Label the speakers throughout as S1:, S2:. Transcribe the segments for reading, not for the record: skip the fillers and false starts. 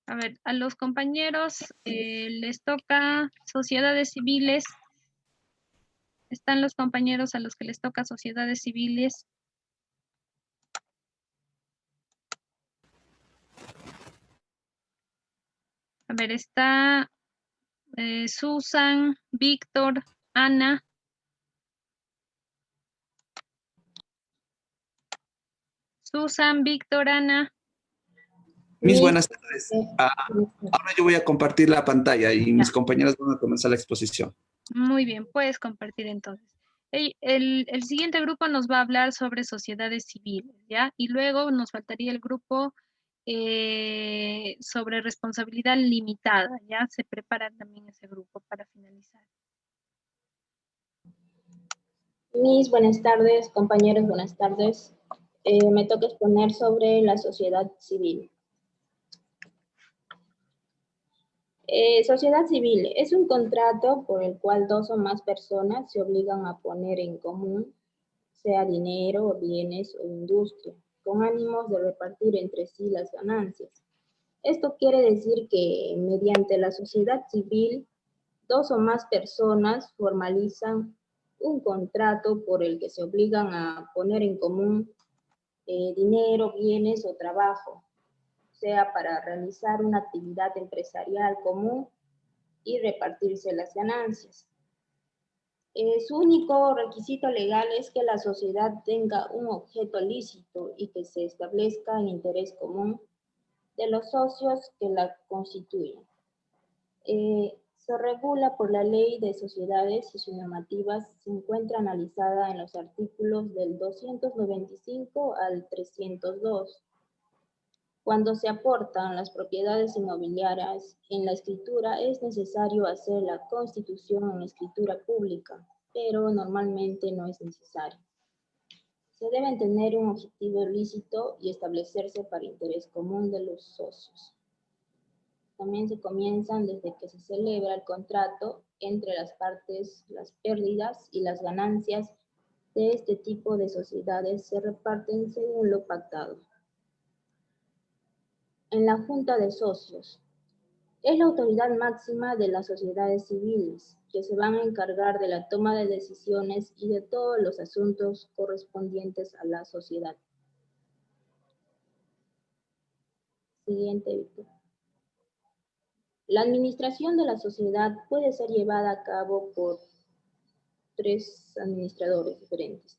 S1: A ver, a los compañeros les toca sociedades civiles. ¿Están los compañeros a los que les toca sociedades civiles? A ver, está Susan, Víctor, Ana. Susan, Víctor, Ana.
S2: Mis buenas tardes. Ahora yo voy a compartir la pantalla y mis compañeras van a comenzar la exposición.
S1: Muy bien, puedes compartir entonces. El siguiente grupo nos va a hablar sobre sociedades civiles, ¿ya? Y luego nos faltaría el grupo sobre responsabilidad limitada, ¿ya? Se prepara también ese grupo para finalizar.
S3: Mis buenas tardes, compañeros, buenas tardes. Me toca exponer sobre la sociedad civil. Sociedad civil es un contrato por el cual dos o más personas se obligan a poner en común, sea dinero, bienes o industria, con ánimos de repartir entre sí las ganancias. Esto quiere decir que mediante la sociedad civil, dos o más personas formalizan un contrato por el que se obligan a poner en común dinero, bienes o trabajo, sea para realizar una actividad empresarial común y repartirse las ganancias. Su único requisito legal es que la sociedad tenga un objeto lícito y que se establezca el interés común de los socios que la constituyen. Se regula por la Ley de Sociedades y sus normativas se encuentra analizada en los artículos del 295 al 302. Cuando se aportan las propiedades inmobiliarias en la escritura es necesario hacer la constitución en escritura pública, pero normalmente no es necesario. Se deben tener un objetivo lícito y establecerse para interés común de los socios. También se comienzan desde que se celebra el contrato entre las partes, las pérdidas y las ganancias de este tipo de sociedades se reparten según lo pactado. En la Junta de Socios. Es la autoridad máxima de las sociedades civiles, que se van a encargar de la toma de decisiones y de todos los asuntos correspondientes a la sociedad. Siguiente, Víctor. La administración de la sociedad puede ser llevada a cabo por tres administradores diferentes,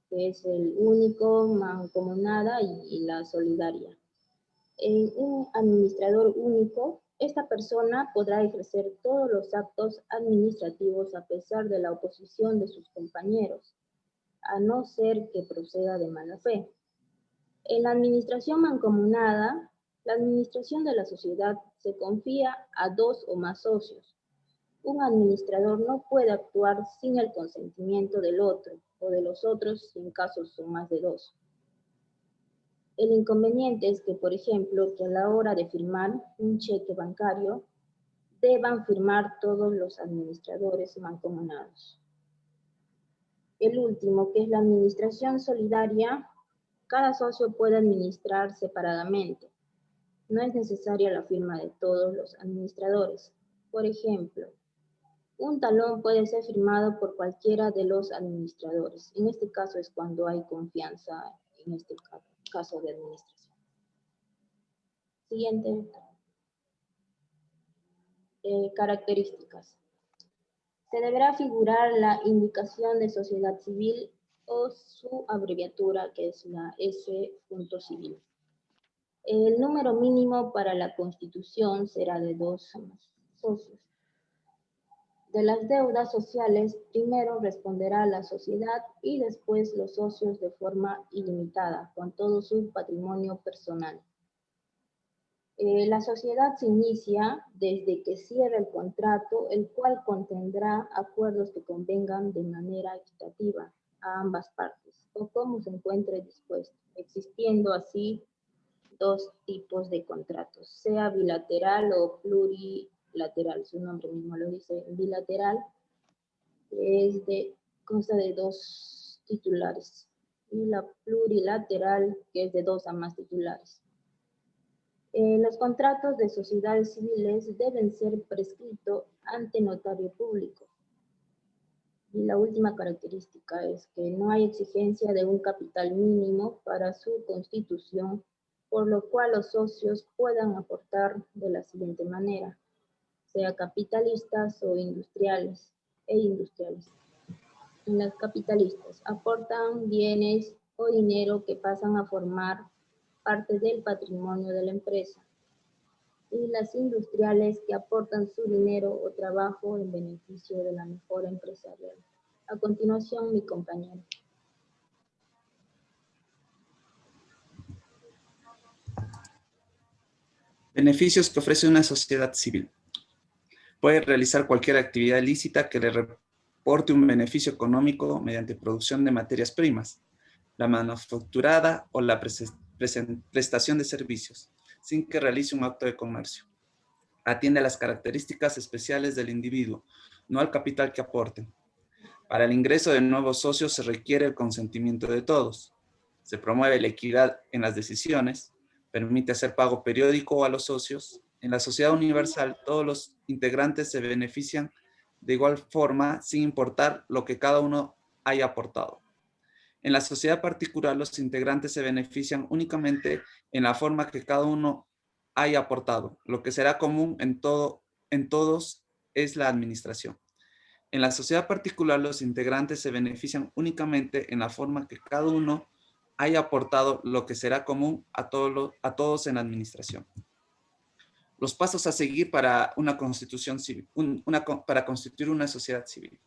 S3: que es el único, mancomunada y la solidaria. En un administrador único, esta persona podrá ejercer todos los actos administrativos a pesar de la oposición de sus compañeros, a no ser que proceda de mala fe. En la administración mancomunada, la administración de la sociedad se confía a dos o más socios. Un administrador no puede actuar sin el consentimiento del otro o de los otros si en casos son más de dos. El inconveniente es que, por ejemplo, que a la hora de firmar un cheque bancario, deban firmar todos los administradores mancomunados. El último, que es la administración solidaria, cada socio puede administrar separadamente. No es necesaria la firma de todos los administradores. Por ejemplo, un talón puede ser firmado por cualquiera de los administradores. En este caso es cuando hay confianza en este caso de administración. Siguiente. Características. Se deberá figurar la indicación de sociedad civil o su abreviatura, que es la S.civil. El número mínimo para la constitución será de 2 socios. De las deudas sociales, primero responderá la sociedad y después los socios de forma ilimitada, con todo su patrimonio personal. La sociedad se inicia desde que cierra el contrato, el cual contendrá acuerdos que convengan de manera equitativa a ambas partes, o como se encuentre dispuesto, existiendo así dos tipos de contratos, sea bilateral o plurilateral. Su nombre mismo lo dice, bilateral, consta de dos titulares, y la plurilateral, que es de dos a más titulares. Los contratos de sociedades civiles deben ser prescritos ante notario público. Y la última característica es que no hay exigencia de un capital mínimo para su constitución, por lo cual los socios puedan aportar de la siguiente manera, sea capitalistas o industriales En las capitalistas aportan bienes o dinero que pasan a formar parte del patrimonio de la empresa, y las industriales que aportan su dinero o trabajo en beneficio de la mejora empresarial. A continuación, mi compañero.
S2: Beneficios que ofrece una sociedad civil. Puede realizar cualquier actividad ilícita que le reporte un beneficio económico mediante producción de materias primas, la manufacturada o la prestación de servicios, sin que realice un acto de comercio. Atiende a las características especiales del individuo, no al capital que aporten. Para el ingreso de nuevos socios se requiere el consentimiento de todos. Se promueve la equidad en las decisiones, permite hacer pago periódico a los socios. En la sociedad universal, todos los integrantes se benefician de igual forma, sin importar lo que cada uno haya aportado. En la sociedad particular, los integrantes se benefician únicamente en la forma que cada uno haya aportado. Lo que será común en todos es la administración. En la sociedad particular, los integrantes se benefician únicamente en la forma que cada uno haya aportado, lo que será común a todos en la administración. Los pasos a seguir para una constitución civil, para constituir una sociedad civil.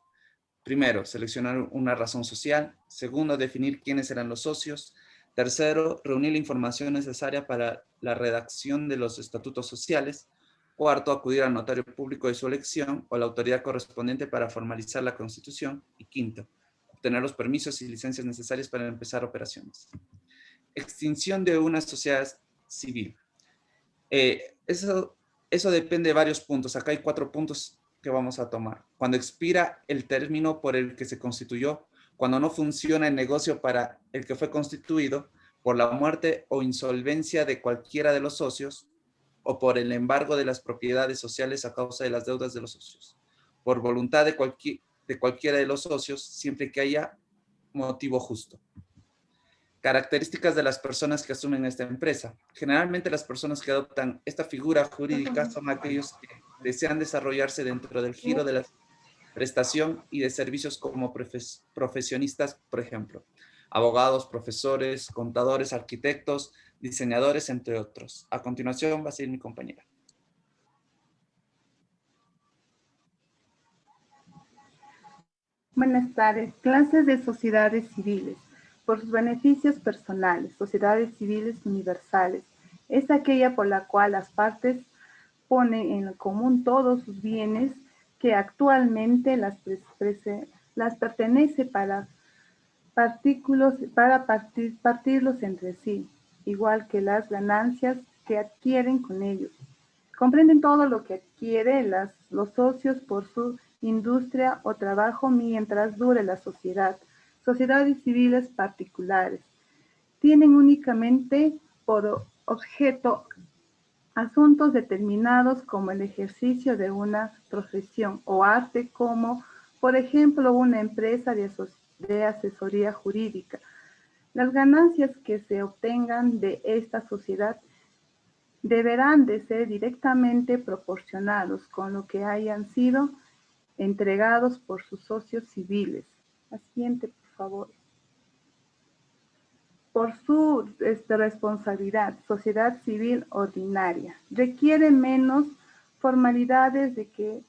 S2: Primero, seleccionar una razón social. Segundo, definir quiénes serán los socios. Tercero, reunir la información necesaria para la redacción de los estatutos sociales. Cuarto, acudir al notario público de su elección o la autoridad correspondiente para formalizar la constitución. Y quinto, obtener los permisos y licencias necesarias para empezar operaciones. Extinción de una sociedad civil. Eso depende de varios puntos. Acá hay 4 puntos que vamos a tomar. Cuando expira el término por el que se constituyó, cuando no funciona el negocio para el que fue constituido, por la muerte o insolvencia de cualquiera de los socios, o por el embargo de las propiedades sociales a causa de las deudas de los socios, por voluntad de cualquiera de los socios, siempre que haya motivo justo. Características de las personas que asumen esta empresa. Generalmente las personas que adoptan esta figura jurídica son aquellos que desean desarrollarse dentro del giro de la prestación y de servicios como profesionistas, por ejemplo, abogados, profesores, contadores, arquitectos, diseñadores, entre otros. A continuación va a seguir mi compañera.
S4: Buenas tardes. Clases de sociedades civiles. Por sus beneficios personales, sociedades civiles universales. Es aquella por la cual las partes ponen en común todos sus bienes que actualmente las pertenece para partirlos entre sí, igual que las ganancias que adquieren con ellos. Comprenden todo lo que adquieren los socios por su industria o trabajo mientras dure la sociedad. Sociedades civiles particulares tienen únicamente por objeto asuntos determinados como el ejercicio de una profesión o arte, como por ejemplo una empresa de asesoría jurídica. Las ganancias que se obtengan de esta sociedad deberán de ser directamente proporcionados con lo que hayan sido entregados por sus socios civiles. La siguiente, por favor. Por su responsabilidad, sociedad civil ordinaria requiere menos formalidades de que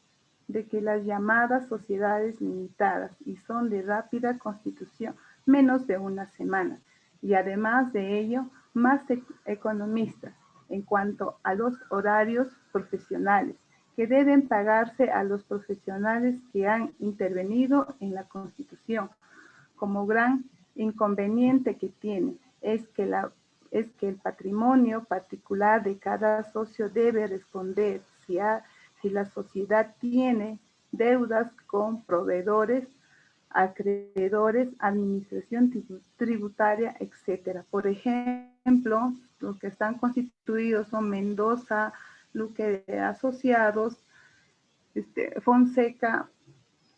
S4: las llamadas sociedades limitadas y son de rápida constitución, menos de una semana, y además de ello, más economistas en cuanto a los horarios profesionales que deben pagarse a los profesionales que han intervenido en la Constitución. Como gran inconveniente que tiene es que el patrimonio particular de cada socio debe responder si la sociedad tiene deudas con proveedores, acreedores, administración tributaria, etc. Por ejemplo, ejemplo, los que están constituidos son Mendoza, Luque de Asociados, Fonseca,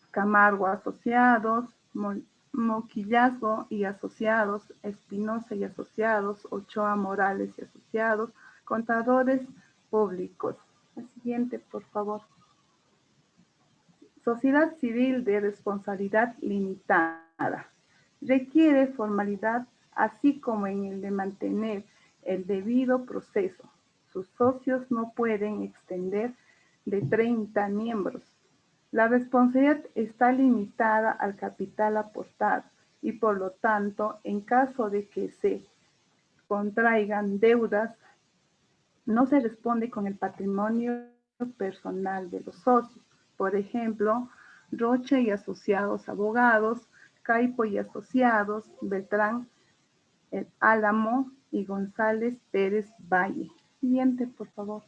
S4: Camargo Asociados, Moquillazgo y Asociados, Espinosa y Asociados, Ochoa Morales y Asociados, contadores públicos. El siguiente, por favor. Sociedad civil de responsabilidad limitada. Requiere formalidad, así como en el de mantener el debido proceso. Sus socios no pueden extender de 30 miembros. La responsabilidad está limitada al capital aportado y por lo tanto, en caso de que se contraigan deudas, no se responde con el patrimonio personal de los socios. Por ejemplo, Rocha y Asociados Abogados, Caipo y Asociados, Beltrán, el Álamo y González Pérez Valle. Siguiente, por favor.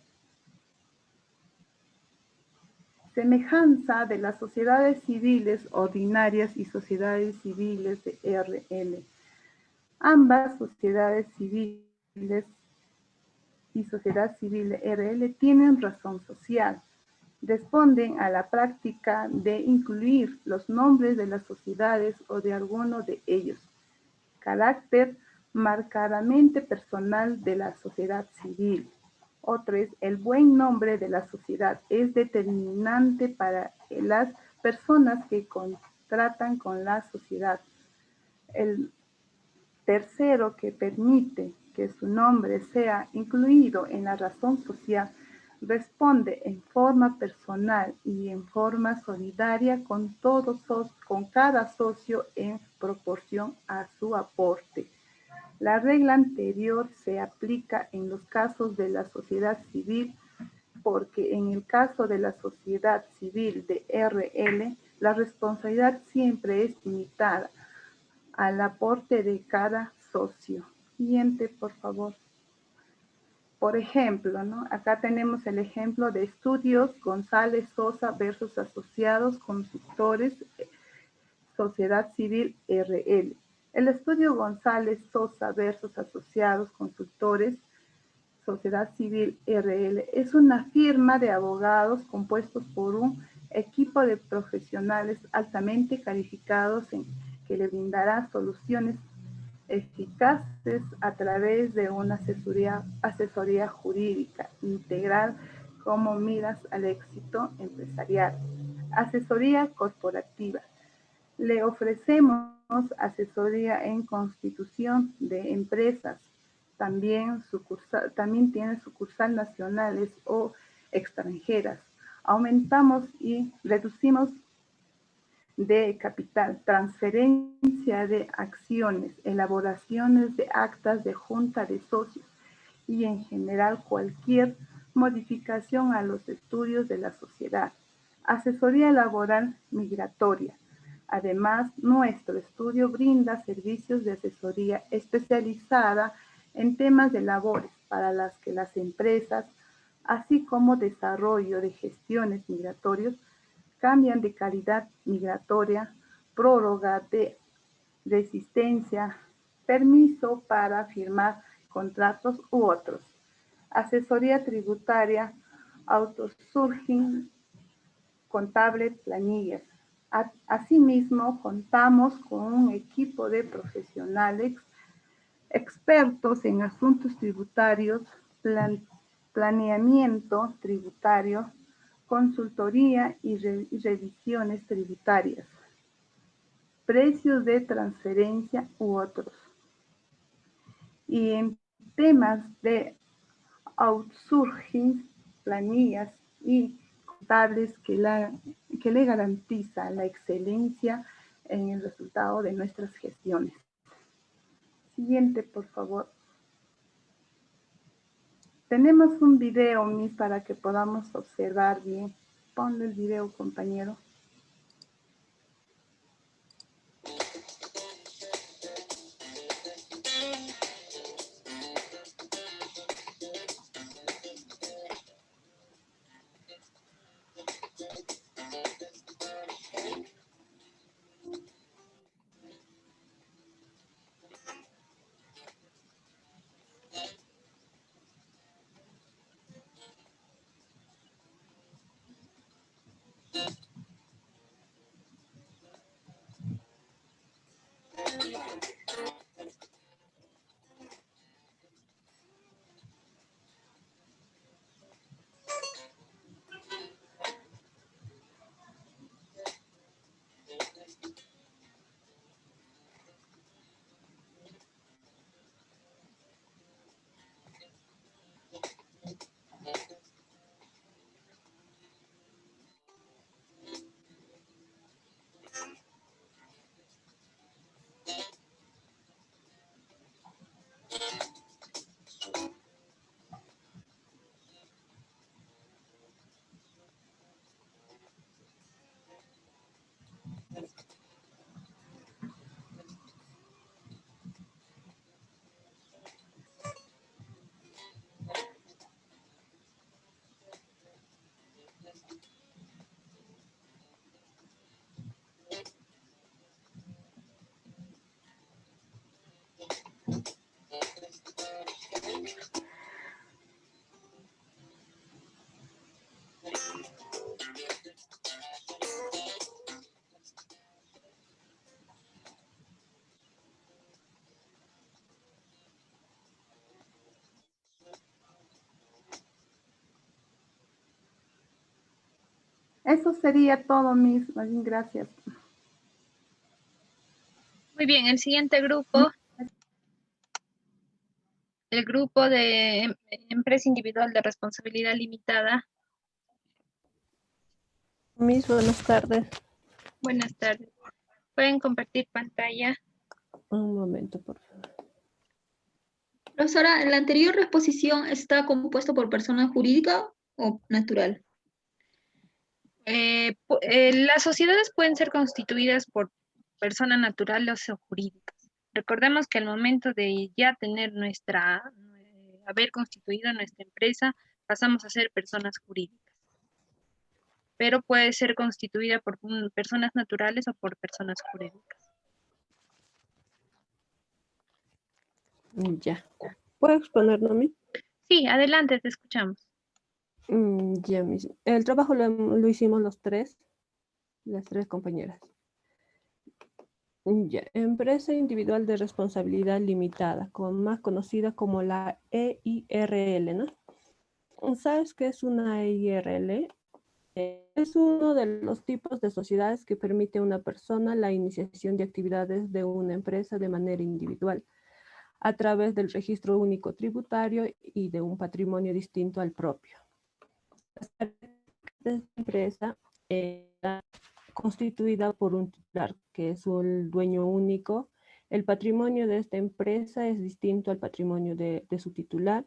S4: Semejanza de las sociedades civiles ordinarias y sociedades civiles de RL. Ambas sociedades civiles y sociedad civil RL tienen razón social. Responden a la práctica de incluir los nombres de las sociedades o de alguno de ellos. Carácter marcadamente personal de la sociedad civil. Otro es el buen nombre de la sociedad. Es determinante para las personas que contratan con la sociedad. El tercero, que permite que su nombre sea incluido en la razón social, responde en forma personal y en forma solidaria con cada socio en proporción a su aporte. La regla anterior se aplica en los casos de la sociedad civil porque en el caso de la sociedad civil de RL, la responsabilidad siempre es limitada al aporte de cada socio. Siguiente, por favor. Por ejemplo, ¿no? Acá tenemos el ejemplo de Estudios González Sosa versus Asociados Constructores, Sociedad Civil RL. El estudio González Sosa versus Asociados Constructores, Sociedad Civil RL, es una firma de abogados compuestos por un equipo de profesionales altamente calificados que le brindará soluciones eficaces a través de una asesoría jurídica integral como miras al éxito empresarial. Asesoría corporativa. Le ofrecemos asesoría en constitución de empresas. También tiene sucursal nacionales o extranjeras. Aumentamos y reducimos de capital, transferencia de acciones, elaboraciones de actas de junta de socios y en general cualquier modificación a los estudios de la sociedad. Asesoría laboral migratoria. Además, nuestro estudio brinda servicios de asesoría especializada en temas de labores para las que las empresas, así como desarrollo de gestiones migratorias, cambian de calidad migratoria, prórroga de resistencia, permiso para firmar contratos u otros. Asesoría tributaria, outsourcing, contable, planillas. Asimismo, contamos con un equipo de profesionales expertos en asuntos tributarios, planeamiento tributario, consultoría y revisiones tributarias, precios de transferencia u otros. Y en temas de outsourcing, planillas y contables que le garantiza la excelencia en el resultado de nuestras gestiones. Siguiente, por favor. Tenemos un video, Miss, para que podamos observar bien. Ponle el video, compañero. Eso sería todo, Miss. Más bien, gracias.
S1: Muy bien, el siguiente grupo, el grupo de empresa individual de responsabilidad limitada.
S5: Miss, buenas tardes.
S1: Buenas tardes. Pueden compartir pantalla.
S5: Un momento, por favor.
S6: Profesora, ¿la anterior exposición está compuesto por persona jurídica o natural?
S1: Las sociedades pueden ser constituidas por personas naturales o jurídicas. Recordemos que al momento de ya tener haber constituido nuestra empresa, pasamos a ser personas jurídicas. Pero puede ser constituida por personas naturales o por personas jurídicas.
S5: Ya. ¿Puedo exponer, Nomi?
S1: Sí, adelante, te escuchamos.
S5: Ya, Miss. El trabajo lo hicimos las tres compañeras. Ya. Empresa individual de responsabilidad limitada, más conocida como la EIRL, ¿no? ¿Sabes qué es una EIRL? Es uno de los tipos de sociedades que permite a una persona la iniciación de actividades de una empresa de manera individual, a través del registro único tributario y de un patrimonio distinto al propio. Esta empresa está constituida por un titular, que es el dueño único. El patrimonio de esta empresa es distinto al patrimonio de su titular.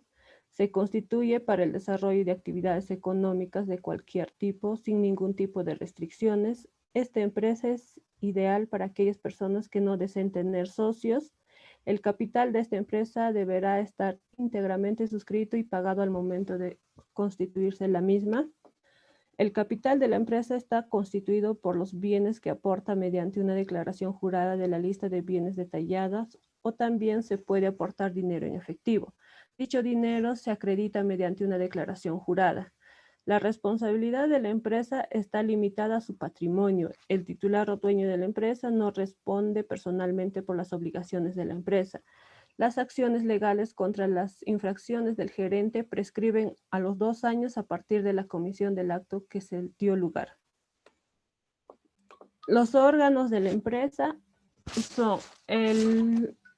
S5: Se constituye para el desarrollo de actividades económicas de cualquier tipo, sin ningún tipo de restricciones. Esta empresa es ideal para aquellas personas que no deseen tener socios. El capital de esta empresa deberá estar íntegramente suscrito y pagado al momento de constituirse la misma. El capital de la empresa está constituido por los bienes que aporta mediante una declaración jurada de la lista de bienes detalladas, o también se puede aportar dinero en efectivo. Dicho dinero se acredita mediante una declaración jurada. La responsabilidad de la empresa está limitada a su patrimonio. El titular o dueño de la empresa no responde personalmente por las obligaciones de la empresa. Las acciones legales contra las infracciones del gerente prescriben a los 2 años a partir de la comisión del acto que se dio lugar. Los órganos de la empresa son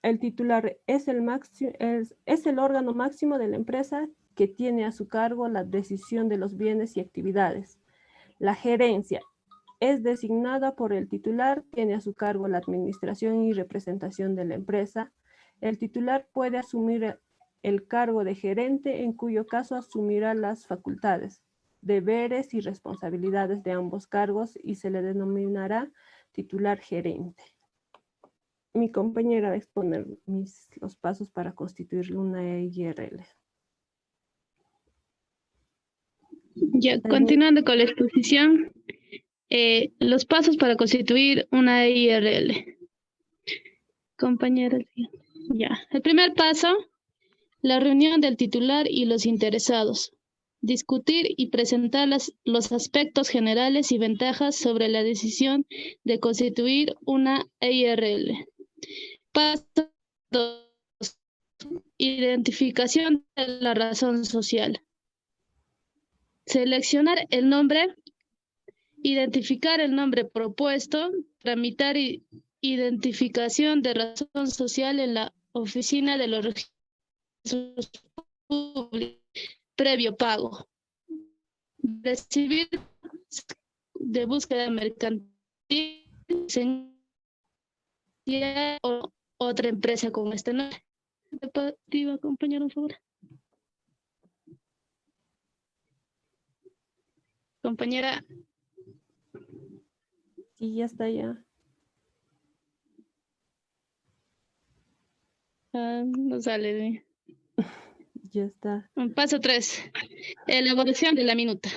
S5: el titular es el órgano máximo de la empresa que tiene a su cargo la decisión de los bienes y actividades. La gerencia es designada por el titular, tiene a su cargo la administración y representación de la empresa. El titular puede asumir el cargo de gerente, en cuyo caso asumirá las facultades, deberes y responsabilidades de ambos cargos y se le denominará titular gerente. Mi compañera va a exponer los pasos para constituir una EIRL.
S7: Ya, continuando con la exposición, los pasos para constituir una EIRL. Compañeros, ya. El primer paso, la reunión del titular y los interesados. Discutir y presentar los aspectos generales y ventajas sobre la decisión de constituir una EIRL. Paso 2. Identificación de la razón social. Seleccionar el nombre, identificar el nombre propuesto, tramitar identificación de razón social en la oficina de los registros públicos, previo pago. Recibir de búsqueda mercantil o otra empresa con este nombre. ¿Te iba a acompañar, un favor? Compañera.
S5: Y ya está ya.
S7: No sale.
S5: Ya está.
S7: Paso 3. Elaboración de la minuta.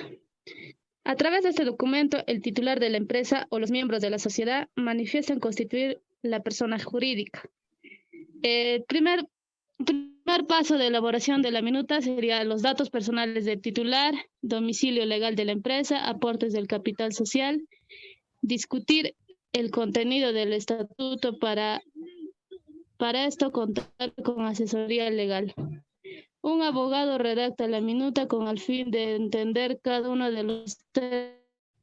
S7: A través de este documento, el titular de la empresa o los miembros de la sociedad manifiestan constituir la persona jurídica. El primer paso de elaboración de la minuta sería los datos personales del titular, domicilio legal de la empresa, aportes del capital social, discutir el contenido del estatuto para esto contar con asesoría legal. Un abogado redacta la minuta con el fin de entender cada uno de los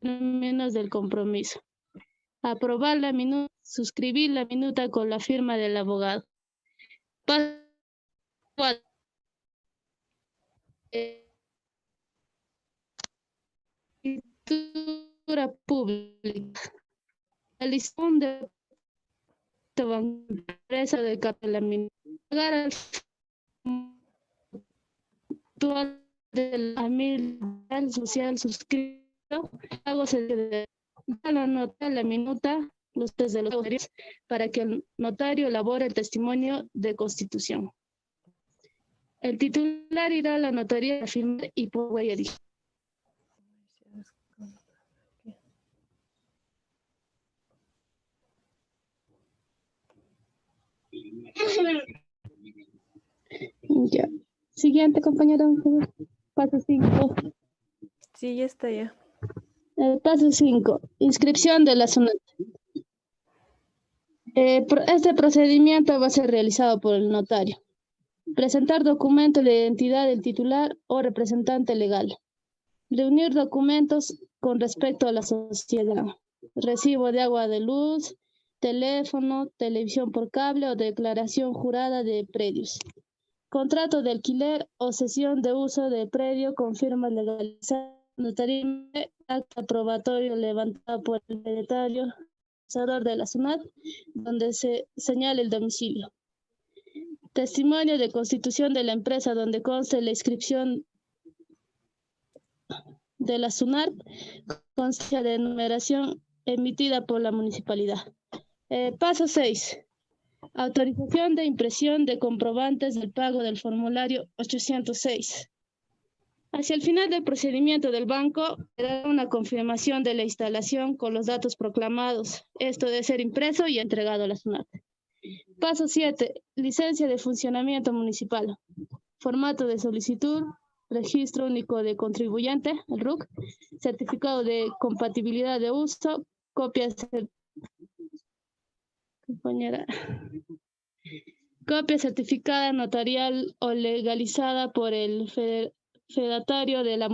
S7: términos del compromiso. Aprobar la minuta, suscribir la minuta con la firma del abogado. Paso a escritura pública. Realización de empresa de capital. Pagar al actual del amiral social suscrito. Hago de la nota, la minuta, los test de los notarios, para que el notario elabore el testimonio de constitución. El titular irá a la notaría a firmar y por huella digital. Ya. Siguiente, compañero. Paso 5.
S5: Sí, ya está ya.
S7: El paso 5. Inscripción de la SUNAT. Este procedimiento va a ser realizado por el notario. Presentar documento de identidad del titular o representante legal. Reunir documentos con respecto a la sociedad. Recibo de agua de luz, teléfono, televisión por cable o declaración jurada de predios. Contrato de alquiler o cesión de uso de predio con firma legalizada. Notariamente, acta probatorio levantado por el hereditario de la SUNAT, donde se señala el domicilio. Testimonio de constitución de la empresa, donde conste la inscripción de la SUNAT, consta de numeración emitida por la municipalidad. Paso 6. Autorización de impresión de comprobantes del pago del formulario 806. Hacia el final del procedimiento del banco, será una confirmación de la instalación con los datos proclamados. Esto debe ser impreso y entregado a la SUNAT. Paso 7. Licencia de funcionamiento municipal. Formato de solicitud, registro único de contribuyente, el RUC, certificado de compatibilidad de uso, copia certificada notarial o legalizada por el fedatario de la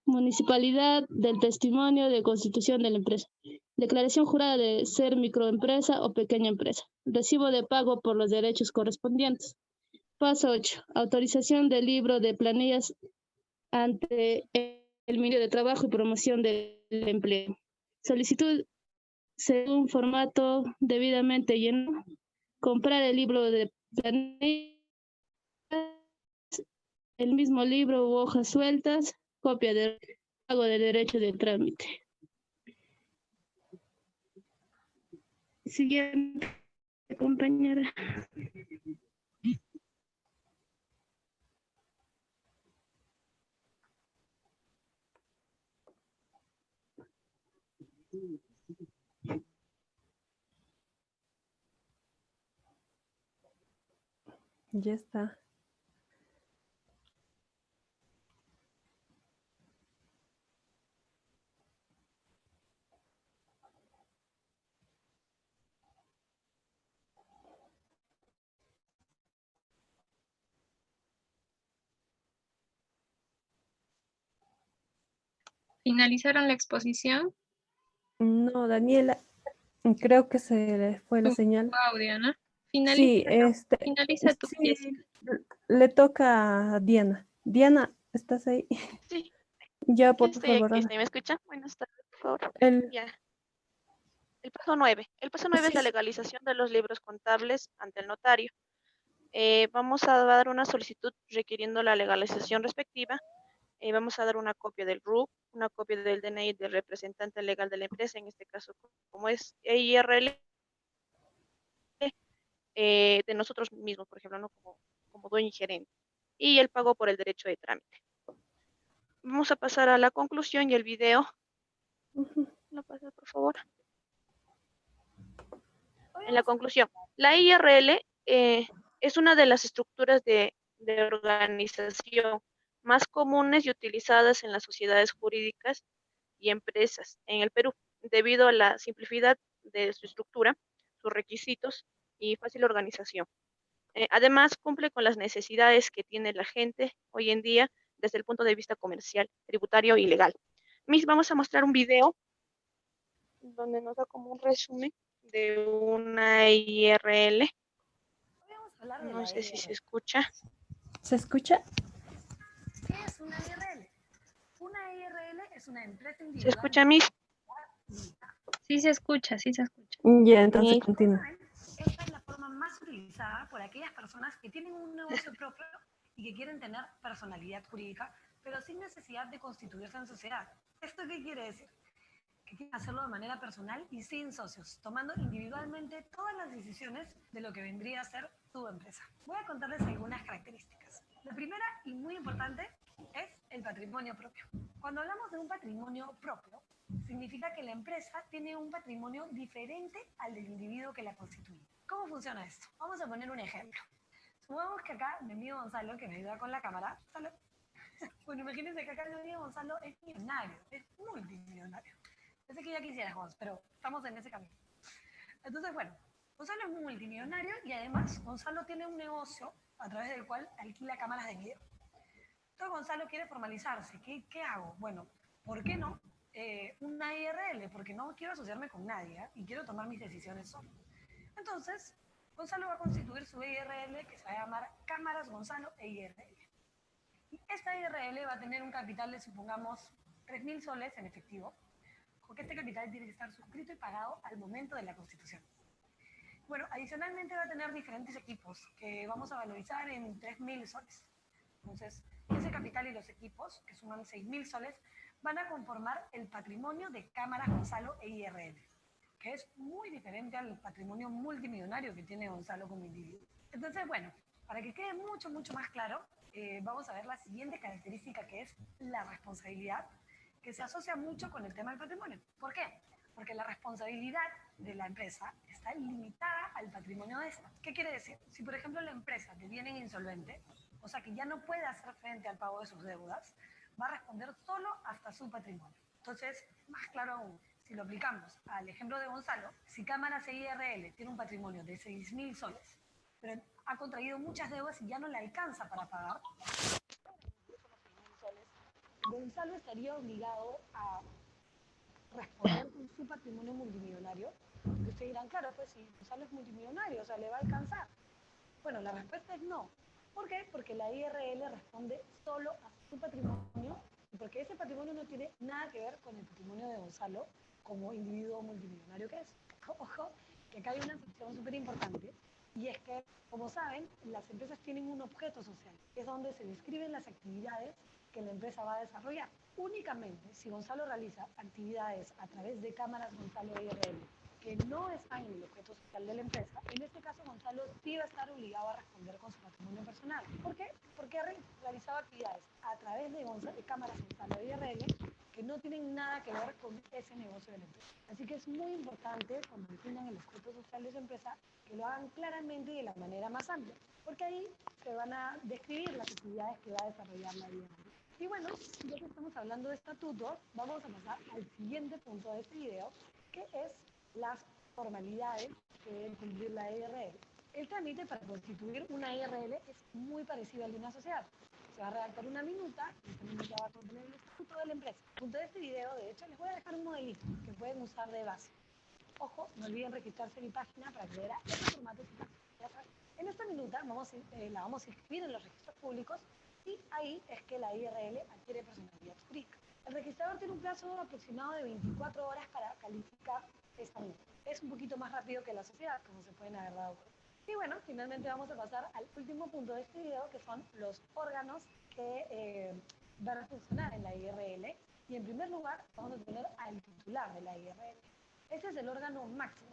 S7: municipalidad del testimonio de constitución de la empresa. Declaración jurada de ser microempresa o pequeña empresa. Recibo de pago por los derechos correspondientes. Paso 8. Autorización del libro de planillas ante el Ministerio de Trabajo y Promoción del Empleo. Solicitud según formato debidamente lleno. Comprar el libro de planillas, el mismo libro u hojas sueltas, copia de pago de derecho de trámite. Siguiente, compañera.
S5: Ya está.
S1: ¿Finalizaron la exposición?
S5: No, Daniela, creo que se le fue la
S1: Tu
S5: señal.
S1: audio, ¿no?
S5: Sí,
S1: Finaliza tu
S5: sí,
S1: Jessica.
S5: le toca a Diana. Diana, ¿estás ahí?
S8: Sí,
S5: Ya, por
S8: estoy
S5: favor.
S8: aquí. ¿Me escucha? Buenas tardes, por favor.
S5: El,
S8: Ya. El paso 9. El paso 9 es la
S5: sí,
S8: legalización de los libros contables ante el notario. Vamos a dar una solicitud requiriendo la legalización respectiva. Vamos a dar una copia del RUC, una copia del DNI del representante legal de la empresa, en este caso como es EIRL, de nosotros mismos, por ejemplo, ¿no? como dueño y gerente. Y el pago por el derecho de trámite. Vamos a pasar a la conclusión y el video. ¿Lo pasa, por favor? En la conclusión, la IRL es una de las estructuras de organización más comunes y utilizadas en las sociedades jurídicas y empresas en el Perú, debido a la simplicidad de su estructura, sus requisitos y fácil organización. Además, cumple con las necesidades que tiene la gente hoy en día desde el punto de vista comercial, tributario y legal. Miss, vamos a mostrar un video donde nos da como un resumen de una IRL. No sé si se escucha.
S5: ¿Se escucha?
S9: ¿Qué es una IRL? Una IRL es una empresa individual.
S8: ¿Se escucha, Miss?
S1: Sí se escucha, sí se escucha.
S5: Ya, entonces
S8: Sí.
S5: continúa.
S9: Esta es la forma más utilizada por aquellas personas que tienen un negocio propio y que quieren tener personalidad jurídica, pero sin necesidad de constituirse en sociedad. ¿Esto qué quiere decir? Que quieren hacerlo de manera personal y sin socios, tomando individualmente todas las decisiones de lo que vendría a ser su empresa. Voy a contarles algunas características. La primera y muy importante es el patrimonio propio. Cuando hablamos de un patrimonio propio, significa que la empresa tiene un patrimonio diferente al del individuo que la constituye. ¿Cómo funciona esto? Vamos a poner un ejemplo. Supongamos que acá mi amigo Gonzalo, que me ayuda con la cámara, bueno, imagínense que acá mi amigo Gonzalo es millonario, es multimillonario. Yo sé que ya quisieras, Gonz, pero estamos en ese camino. Entonces, bueno, Gonzalo es multimillonario y además Gonzalo tiene un negocio a través del cual alquila cámaras de video. Entonces Gonzalo quiere formalizarse. ¿Qué hago? Bueno, ¿por qué no? Una IRL, porque no quiero asociarme con nadie y quiero tomar mis decisiones solo. Entonces, Gonzalo va a constituir su IRL que se va a llamar Cámaras Gonzalo e IRL. Y esta IRL va a tener un capital de, supongamos, 3.000 soles en efectivo, porque este capital tiene que estar suscrito y pagado al momento de la constitución. Bueno, adicionalmente va a tener diferentes equipos que vamos a valorizar en 3.000 soles. Entonces, ese capital y los equipos, que suman 6.000 soles, van a conformar el patrimonio de Cámaras Gonzalo e IRL, que es muy diferente al patrimonio multimillonario que tiene Gonzalo como individuo. Entonces, bueno, para que quede mucho más claro, vamos a ver la siguiente característica, que es la responsabilidad, que se asocia mucho con el tema del patrimonio. ¿Por qué? Porque la responsabilidad de la empresa está limitada al patrimonio de esta. ¿Qué quiere decir? Si, por ejemplo, la empresa deviene insolvente, o sea que ya no puede hacer frente al pago de sus deudas, va a responder solo hasta su patrimonio. Entonces, más claro aún, si lo aplicamos al ejemplo de Gonzalo, si Cámaras e IRL tiene un patrimonio de 6.000 soles, pero ha contraído muchas deudas y ya no le alcanza para pagar, Gonzalo estaría obligado a responder con su patrimonio multimillonario. Y ustedes dirán, claro, pues si Gonzalo es multimillonario, o sea, ¿le va a alcanzar? Bueno, la respuesta es no. ¿Por qué? Porque la IRL responde solo a su patrimonio, y porque ese patrimonio no tiene nada que ver con el patrimonio de Gonzalo como individuo multimillonario que es. Ojo, que acá hay una sección súper importante, y es que, como saben, las empresas tienen un objeto social, es donde se describen las actividades que la empresa va a desarrollar. Únicamente si Gonzalo realiza actividades a través de Cámaras Gonzalo IRL que no están en el objeto social de la empresa, en este caso Gonzalo sí va a estar obligado a responder con su patrimonio personal. ¿Por qué? Porque ha realizado actividades a través de Cámaras Gonzalo IRL que no tienen nada que ver con ese negocio de la empresa. Así que es muy importante, cuando definan el objeto social de su empresa, que lo hagan claramente y de la manera más amplia, porque ahí se van a describir las actividades que va a desarrollar la IRL. Y bueno, ya que estamos hablando de estatutos, vamos a pasar al siguiente punto de este video, que es las formalidades que debe cumplir la IRL. El trámite para constituir una IRL es muy parecido al de una sociedad. Se va a redactar una minuta y esta minuta va a contener el estatuto de la empresa. Junto a este video, de hecho, les voy a dejar un modelito que pueden usar de base. Ojo, no olviden registrarse en mi página para acceder a este formato. En esta minuta la vamos a inscribir en los registros públicos y ahí es que la IRL adquiere personalidad jurídica. El registrador tiene un plazo aproximado de 24 horas para calificar esta minuta. Es un poquito más rápido que la sociedad, como se pueden haber dado cuenta. Y bueno, finalmente vamos a pasar al último punto de este video, que son los órganos que van a funcionar en la IRL. Y en primer lugar, vamos a tener al titular de la IRL. Este es el órgano máximo.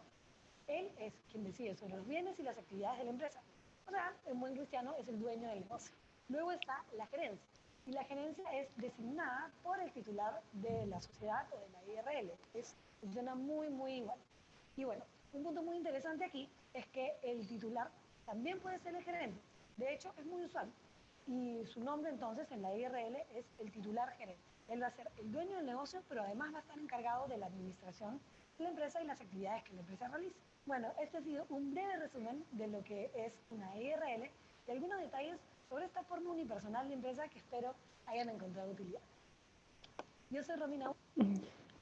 S9: Él es quien decide sobre los bienes y las actividades de la empresa. O sea, en buen cristiano es el dueño del negocio. Luego está la gerencia. Y la gerencia es designada por el titular de la sociedad o de la IRL. Funciona muy igual. Y bueno, un punto muy interesante aquí es que el titular también puede ser el gerente. De hecho, es muy usual. Y su nombre entonces en la IRL es el titular gerente. Él va a ser el dueño del negocio, pero además va a estar encargado de la administración de la empresa y las actividades que la empresa realiza. Bueno, este ha sido un breve resumen de lo que es una IRL y algunos detalles sobre esta forma unipersonal de empresa que espero hayan encontrado utilidad. Yo soy Romina.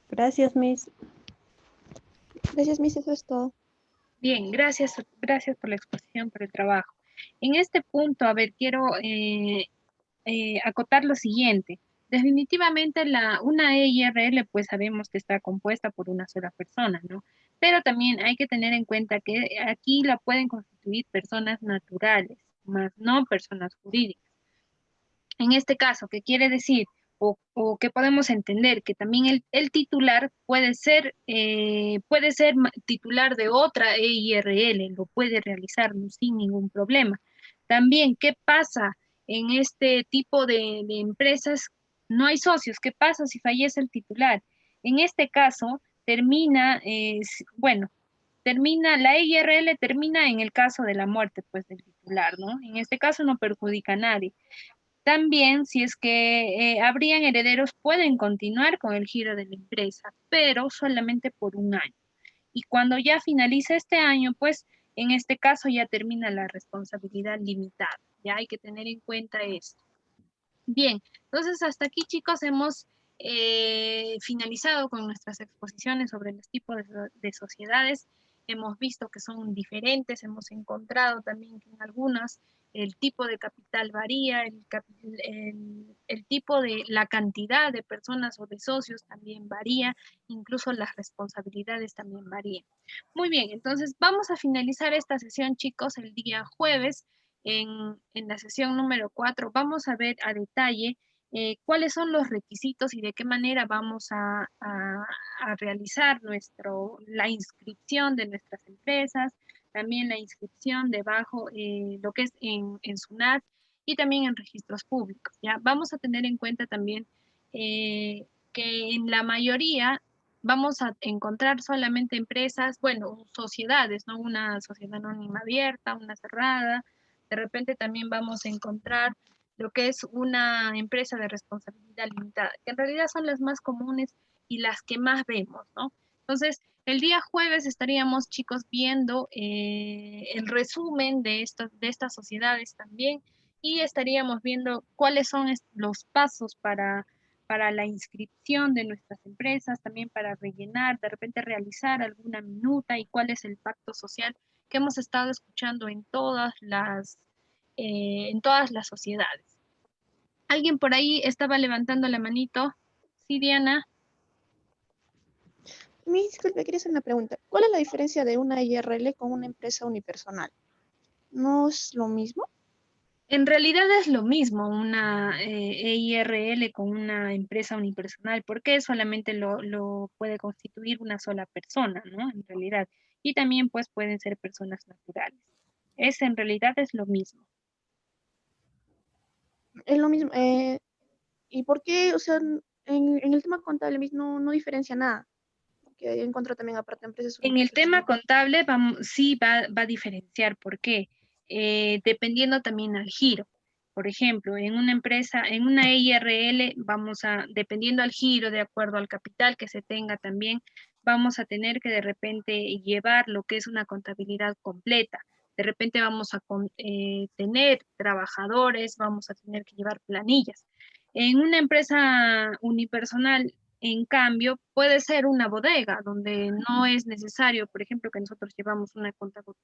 S5: Gracias, Miss.
S10: Gracias, Miss, eso es todo.
S1: Bien, gracias por la exposición, por el trabajo. En este punto, a ver, quiero acotar lo siguiente. Definitivamente una EIRL pues sabemos que está compuesta por una sola persona, ¿no? Pero también hay que tener en cuenta que aquí la pueden constituir personas naturales, más no personas jurídicas. En este caso, ¿qué quiere decir? O que podemos entender que también el titular puede ser titular de otra EIRL, lo puede realizar, ¿no? Sin ningún problema. También, ¿qué pasa en este tipo de empresas? No hay socios. ¿Qué pasa si fallece el titular? En este caso, la EIRL termina en el caso de la muerte, pues, del titular, ¿no? En este caso no perjudica a nadie. También, si es que habrían herederos, pueden continuar con el giro de la empresa, pero solamente por un año. Y cuando ya finalice este año, pues en este caso ya termina la responsabilidad limitada. Ya hay que tener en cuenta esto. Bien, entonces hasta aquí, chicos, hemos finalizado con nuestras exposiciones sobre los tipos de sociedades. Hemos visto que son diferentes, hemos encontrado también que en algunas el tipo de capital varía, el tipo de la cantidad de personas o de socios también varía, incluso las responsabilidades también varían. Muy bien, entonces vamos a finalizar esta sesión, chicos, el día jueves. En la sesión número 4 vamos a ver a detalle cuáles son los requisitos y de qué manera vamos a realizar la inscripción de nuestras empresas, también la inscripción debajo, lo que es en SUNAT y también en registros públicos. ¿Ya? Vamos a tener en cuenta también que en la mayoría vamos a encontrar solamente empresas, bueno, sociedades, ¿no? Una sociedad anónima abierta, una cerrada. De repente también vamos a encontrar lo que es una empresa de responsabilidad limitada, que en realidad son las más comunes y las que más vemos, ¿no? Entonces, el día jueves estaríamos, chicos, viendo el resumen de estas sociedades también y estaríamos viendo cuáles son los pasos para la inscripción de nuestras empresas, también para rellenar, de repente realizar alguna minuta y cuál es el pacto social que hemos estado escuchando en todas las sociedades. ¿Alguien por ahí estaba levantando la manito? Sí, Diana.
S10: Disculpe, quería hacer una pregunta. ¿Cuál es la diferencia de una IRL con una empresa unipersonal? ¿No es lo mismo?
S1: En realidad es lo mismo una EIRL con una empresa unipersonal, porque solamente lo puede constituir una sola persona, ¿no? En realidad. Y también pues pueden ser personas naturales. En realidad es lo mismo.
S10: Es lo mismo. ¿Y por qué? O sea, en el tema contable mismo no diferencia nada. Porque encuentro también aparte empresas
S1: En el tema
S10: unipersonales.
S1: contable sí va a diferenciar. ¿Por qué? Dependiendo también al giro. Por ejemplo, en una empresa, en una EIRL, dependiendo al giro, de acuerdo al capital que se tenga también, vamos a tener que de repente llevar lo que es una contabilidad completa. De repente vamos a tener trabajadores, vamos a tener que llevar planillas. En una empresa unipersonal, en cambio, puede ser una bodega donde no es necesario, por ejemplo, que nosotros llevamos una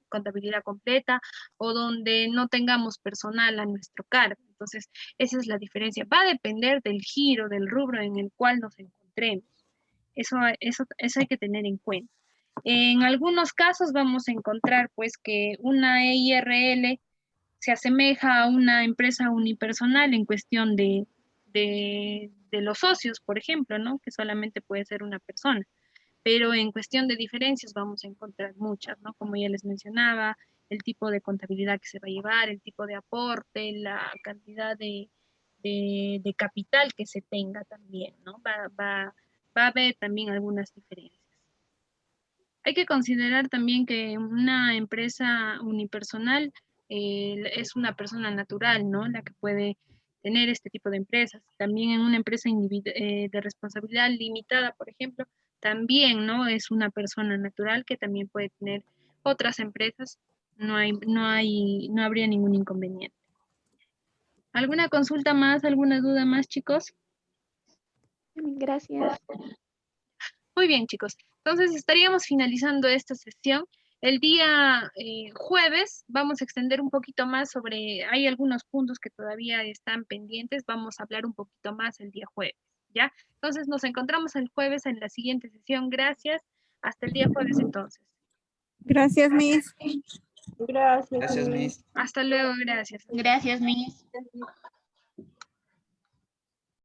S1: contabilidad completa o donde no tengamos personal a nuestro cargo. Entonces, esa es la diferencia. Va a depender del giro, del rubro en el cual nos encontremos. Eso hay que tener en cuenta. En algunos casos vamos a encontrar pues que una EIRL se asemeja a una empresa unipersonal en cuestión de los socios, por ejemplo, ¿no? Que solamente puede ser una persona. Pero en cuestión de diferencias vamos a encontrar muchas, ¿no? Como ya les mencionaba, el tipo de contabilidad que se va a llevar, el tipo de aporte, la cantidad de capital que se tenga también, ¿no? Va a haber también algunas diferencias. Hay que considerar también que una empresa unipersonal es una persona natural, ¿no? La que puede tener este tipo de empresas. También en una empresa de responsabilidad limitada, por ejemplo, también, ¿no? Es una persona natural que también puede tener otras empresas. No habría ningún inconveniente. ¿Alguna consulta más, alguna duda más, chicos?
S10: Gracias.
S1: Muy bien, chicos. Entonces estaríamos finalizando esta sesión. El día jueves vamos a extender un poquito más sobre, hay algunos puntos que todavía están pendientes, vamos a hablar un poquito más el día jueves, ¿ya? Entonces nos encontramos el jueves en la siguiente sesión. Gracias. Hasta el día jueves entonces.
S11: Gracias, Miss.
S3: Gracias.
S2: Gracias, Miss.
S1: Hasta luego, gracias.
S6: Gracias, Miss.